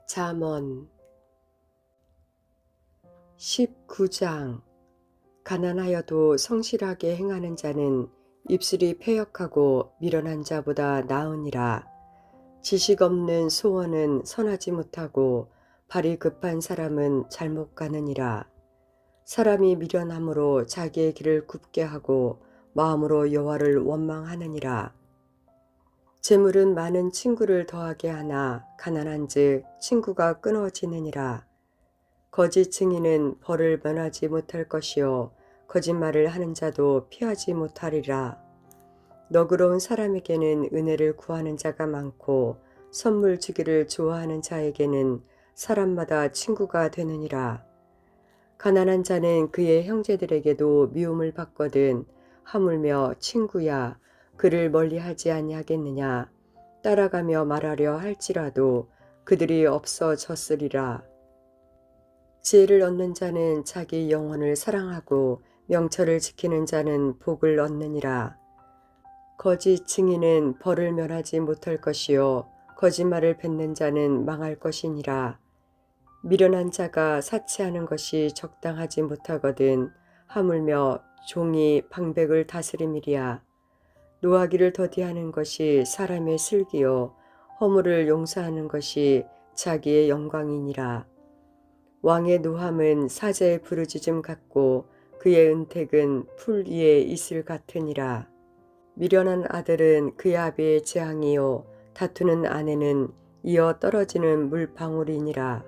잠언 19장. 가난하여도 성실하게 행하는 자는 입술이 패역하고 미련한 자보다 나으니라. 지식 없는 소원은 선하지 못하고 발이 급한 사람은 잘못 가느니라. 사람이 미련함으로 자기의 길을 굽게 하고 마음으로 여호와를 원망하느니라. 재물은 많은 친구를 더하게 하나 가난한즉 친구가 끊어지느니라. 거짓 증인은 벌을 면하지 못할 것이요 거짓말을 하는 자도 피하지 못하리라. 너그러운 사람에게는 은혜를 구하는 자가 많고 선물 주기를 좋아하는 자에게는 사람마다 친구가 되느니라. 가난한 자는 그의 형제들에게도 미움을 받거든 하물며 친구야 그를 멀리하지 아니하겠느냐. 따라가며 말하려 할지라도 그들이 없어졌으리라. 지혜를 얻는 자는 자기 영혼을 사랑하고 명철을 지키는 자는 복을 얻느니라. 거짓 증인은 벌을 면하지 못할 것이요 거짓말을 뱉는 자는 망할 것이니라. 미련한 자가 사치하는 것이 적당하지 못하거든 하물며 종이 방백을 다스림이리야. 노하기를 더디하는 것이 사람의 슬기요 허물을 용서하는 것이 자기의 영광이니라. 왕의 노함은 사자의 부르짖음 같고 그의 은택은 풀 위에 이슬 같으니라. 미련한 아들은 그의 아비의 재앙이요 다투는 아내는 이어 떨어지는 물방울이니라.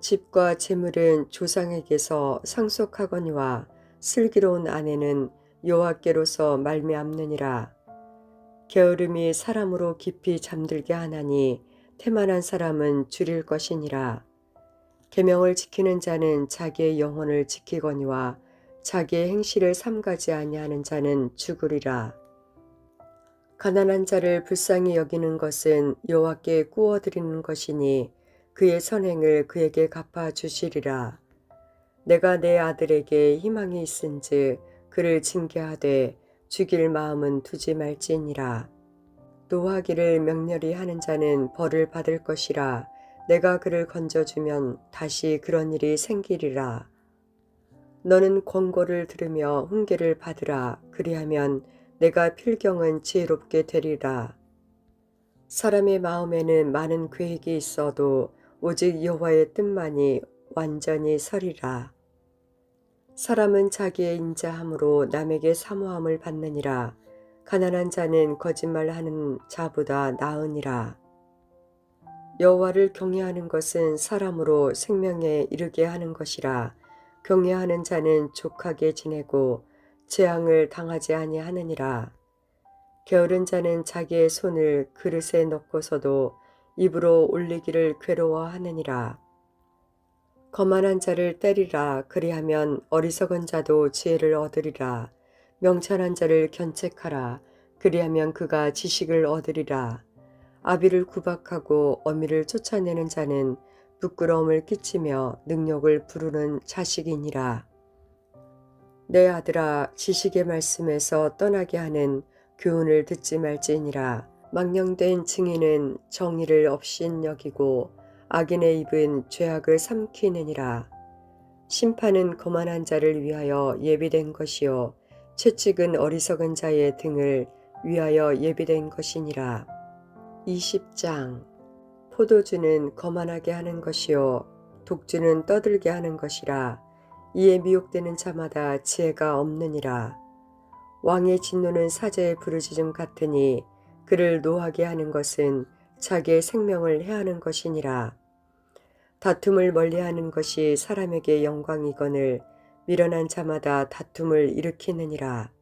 집과 재물은 조상에게서 상속하거니와 슬기로운 아내는 여호와께로서 말미암느니라. 게으름이 사람으로 깊이 잠들게 하나니 태만한 사람은 줄일 것이니라. 계명을 지키는 자는 자기의 영혼을 지키거니와 자기의 행실을 삼가지 아니하는 자는 죽으리라. 가난한 자를 불쌍히 여기는 것은 여호와께 구워드리는 것이니 그의 선행을 그에게 갚아주시리라. 내가 내 아들에게 희망이 있은즉 그를 징계하되 죽일 마음은 두지 말지니라. 노하기를 명렬히 하는 자는 벌을 받을 것이라. 내가 그를 건져주면 다시 그런 일이 생기리라. 너는 권고를 들으며 훈계를 받으라. 그리하면 내가 필경은 지혜롭게 되리라. 사람의 마음에는 많은 계획이 있어도 오직 여호와의 뜻만이 완전히 서리라. 사람은 자기의 인자함으로 남에게 사모함을 받느니라. 가난한 자는 거짓말하는 자보다 나으니라. 여호와를 경외하는 것은 사람으로 생명에 이르게 하는 것이라. 경외하는 자는 족하게 지내고 재앙을 당하지 아니하느니라. 게으른 자는 자기의 손을 그릇에 넣고서도 입으로 올리기를 괴로워하느니라. 거만한 자를 때리라. 그리하면 어리석은 자도 지혜를 얻으리라. 명철한 자를 견책하라. 그리하면 그가 지식을 얻으리라. 아비를 구박하고 어미를 쫓아내는 자는 부끄러움을 끼치며 능욕을 부르는 자식이니라. 내 아들아, 지식의 말씀에서 떠나게 하는 교훈을 듣지 말지니라. 망령된 증인은 정의를 업신여기고 악인의 입은 죄악을 삼키느니라. 심판은 거만한 자를 위하여 예비된 것이요 채찍은 어리석은 자의 등을 위하여 예비된 것이니라. 20장. 포도주는 거만하게 하는 것이요 독주는 떠들게 하는 것이라. 이에 미혹되는 자마다 지혜가 없느니라. 왕의 진노는 사자의 부르짖음 같으니 그를 노하게 하는 것은 자기의 생명을 해하는 것이니라. 다툼을 멀리하는 것이 사람에게 영광이거늘 미련한 자마다 다툼을 일으키느니라.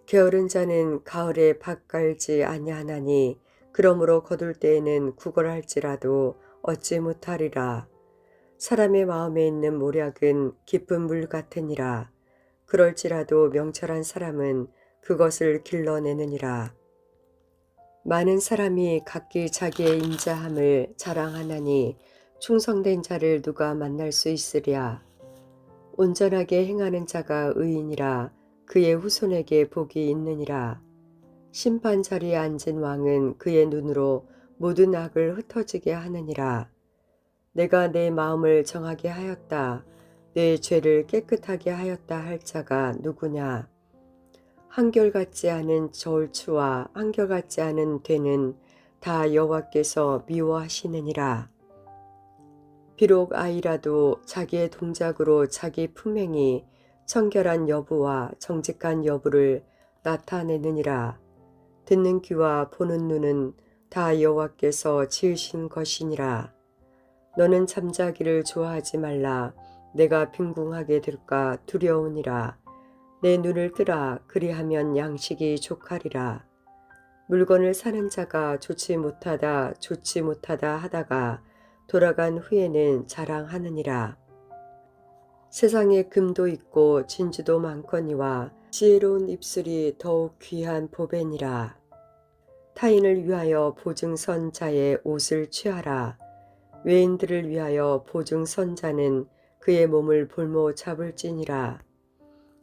게으른 자는 가을에 밭 갈지 아니하나니 그러므로 거둘 때에는 구걸할지라도 얻지 못하리라. 사람의 마음에 있는 모략은 깊은 물 같으니라. 그럴지라도 명철한 사람은 그것을 길러내느니라. 많은 사람이 각기 자기의 인자함을 자랑하나니 충성된 자를 누가 만날 수 있으랴. 온전하게 행하는 자가 의인이라. 그의 후손에게 복이 있느니라. 심판 자리에 앉은 왕은 그의 눈으로 모든 악을 흩어지게 하느니라. 내가 내 마음을 정하게 하였다. 내 죄를 깨끗하게 하였다 할 자가 누구냐? 한결같지 않은 저울추와 한결같지 않은 되는 다 여호와께서 미워하시느니라. 비록 아이라도 자기의 동작으로 자기 품행이 청결한 여부와 정직한 여부를 나타내느니라. 듣는 귀와 보는 눈은 다 여호와께서 지으신 것이니라. 너는 잠자기를 좋아하지 말라. 내가 빈궁하게 될까 두려우니라. 내 눈을 뜨라. 그리하면 양식이 족하리라. 물건을 사는 자가 좋지 못하다 하다가 돌아간 후에는 자랑하느니라. 세상에 금도 있고 진주도 많거니와 지혜로운 입술이 더욱 귀한 보배니라. 타인을 위하여 보증선 자의 옷을 취하라. 외인들을 위하여 보증선 자는 그의 몸을 볼모 잡을지니라.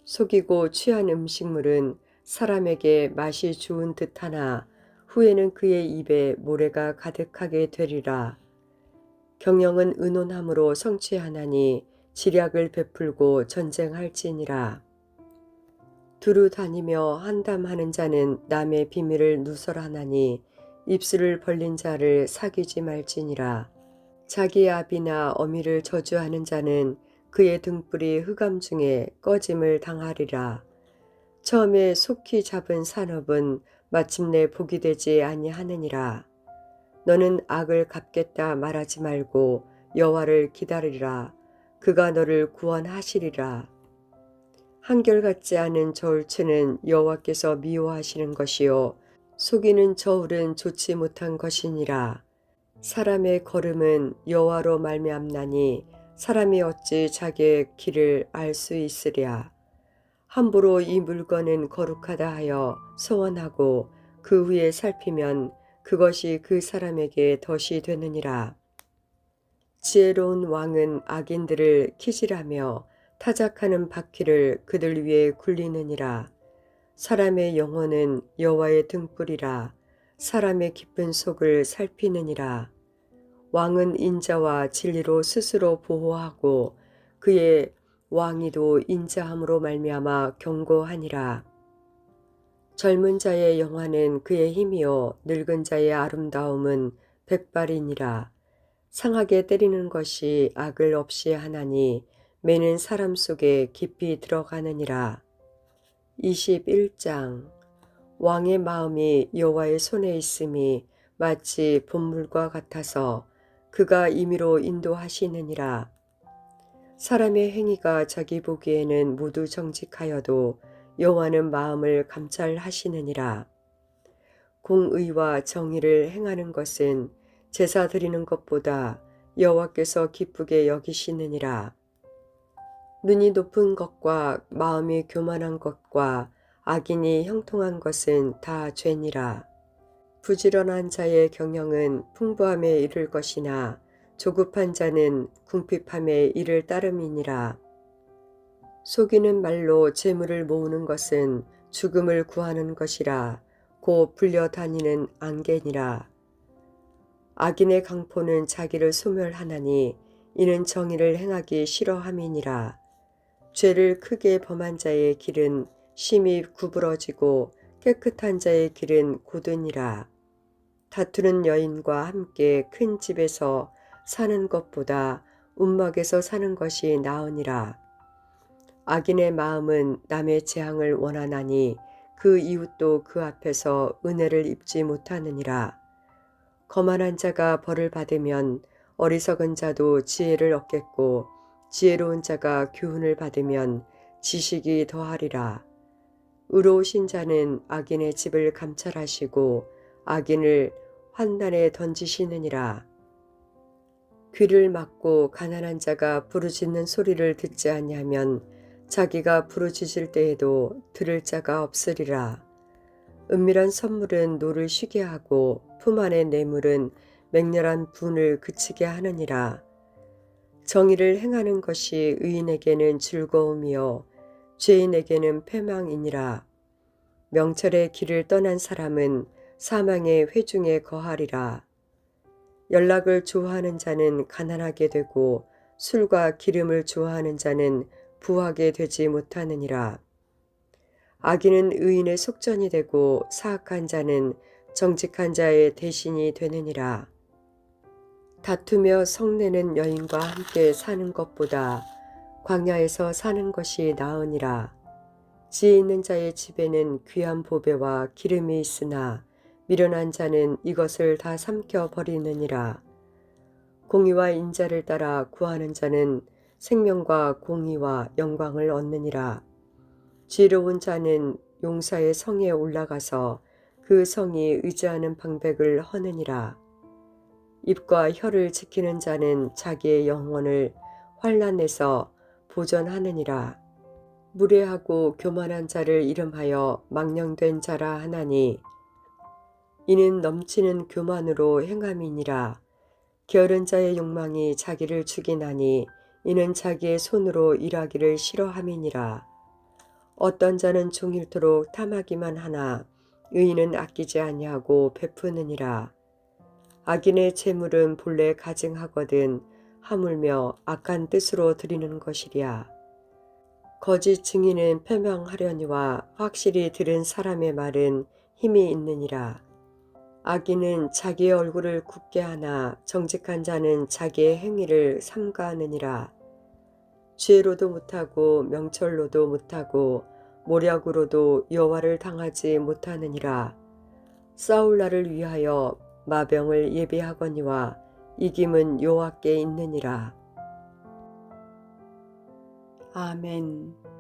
속이고 취한 음식물은 사람에게 맛이 좋은 듯하나 후에는 그의 입에 모래가 가득하게 되리라. 경영은 의논함으로 성취하나니 지략을 베풀고 전쟁할지니라. 두루 다니며 한담하는 자는 남의 비밀을 누설하나니 입술을 벌린 자를 사귀지 말지니라. 자기 아비나 어미를 저주하는 자는 그의 등불이 흑암 중에 꺼짐을 당하리라. 처음에 속히 잡은 산업은 마침내 복이 되지 아니하느니라. 너는 악을 갚겠다 말하지 말고 여호와를 기다리라. 그가 너를 구원하시리라. 한결같지 않은 저울추는 여호와께서 미워하시는 것이요 속이는 저울은 좋지 못한 것이니라. 사람의 걸음은 여호와로 말미암나니 사람이 어찌 자기의 길을 알 수 있으랴. 함부로 이 물건은 거룩하다 하여 소원하고 그 후에 살피면 그것이 그 사람에게 덫이 되느니라. 지혜로운 왕은 악인들을 키질하며 타작하는 바퀴를 그들 위에 굴리느니라. 사람의 영혼은 여호와의 등불이라. 사람의 깊은 속을 살피느니라. 왕은 인자와 진리로 스스로 보호하고 그의 왕위도 인자함으로 말미암아 경고하니라. 젊은 자의 영화는 그의 힘이요 늙은 자의 아름다움은 백발이니라. 상하게 때리는 것이 악을 없이 하나니 매는 사람 속에 깊이 들어가느니라. 21장 왕의 마음이 여호와의 손에 있음이 마치 봇물과 같아서 그가 임의로 인도하시느니라. 사람의 행위가 자기 보기에는 모두 정직하여도 여호와는 마음을 감찰하시느니라. 공의와 정의를 행하는 것은 제사 드리는 것보다 여호와께서 기쁘게 여기시느니라. 눈이 높은 것과 마음이 교만한 것과 악인이 형통한 것은 다 죄니라. 부지런한 자의 경영은 풍부함에 이를 것이나 조급한 자는 궁핍함에 이를 따름이니라. 속이는 말로 재물을 모으는 것은 죽음을 구하는 것이라. 곧 불려다니는 안개니라. 악인의 강포는 자기를 소멸하나니 이는 정의를 행하기 싫어함이니라. 죄를 크게 범한 자의 길은 심히 구부러지고 깨끗한 자의 길은 곧으니라. 다투는 여인과 함께 큰 집에서 사는 것보다 움막에서 사는 것이 나으니라. 악인의 마음은 남의 재앙을 원하나니 그 이웃도 그 앞에서 은혜를 입지 못하느니라. 거만한 자가 벌을 받으면 어리석은 자도 지혜를 얻겠고 지혜로운 자가 교훈을 받으면 지식이 더하리라. 의로우신 자는 악인의 집을 감찰하시고 악인을 환난에 던지시느니라. 귀를 막고 가난한 자가 부르짖는 소리를 듣지 아니하면 자기가 부르짖을 때에도 들을 자가 없으리라. 은밀한 선물은 노를 쉬게 하고 품 안의 뇌물은 맹렬한 분을 그치게 하느니라. 정의를 행하는 것이 의인에게는 즐거움이요 죄인에게는 패망이니라. 명철의 길을 떠난 사람은 사망의 회중에 거하리라. 연락을 좋아하는 자는 가난하게 되고 술과 기름을 좋아하는 자는 부하게 되지 못하느니라. 악인은 의인의 속전이 되고 사악한 자는 정직한 자의 대신이 되느니라. 다투며 성내는 여인과 함께 사는 것보다 광야에서 사는 것이 나으니라. 지혜 있는 자의 집에는 귀한 보배와 기름이 있으나 미련한 자는 이것을 다 삼켜 버리느니라. 공의와 인자를 따라 구하는 자는 생명과 공의와 영광을 얻느니라. 지혜로운 자는 용사의 성에 올라가서 그 성이 의지하는 방백을 허느니라. 입과 혀를 지키는 자는 자기의 영혼을 환난에서 보전하느니라. 무례하고 교만한 자를 이름하여 망령된 자라 하나니 이는 넘치는 교만으로 행함이니라. 게으른 자의 욕망이 자기를 죽이나니 이는 자기의 손으로 일하기를 싫어함이니라. 어떤 자는 종일토록 탐하기만 하나 의인은 아끼지 아니하고 베푸느니라. 악인의 재물은 본래 가증하거든 하물며 악한 뜻으로 드리는 것이랴. 거짓 증인은 표명하려니와 확실히 들은 사람의 말은 힘이 있느니라. 악인은 자기의 얼굴을 굽게 하나 정직한 자는 자기의 행위를 삼가하느니라. 지혜로도 못하고 명철로도 못하고 모략으로도 여호와를 당하지 못하느니라. 싸울 날을 위하여 마병을 예비하거니와 이김은 여호와께 있느니라. 아멘.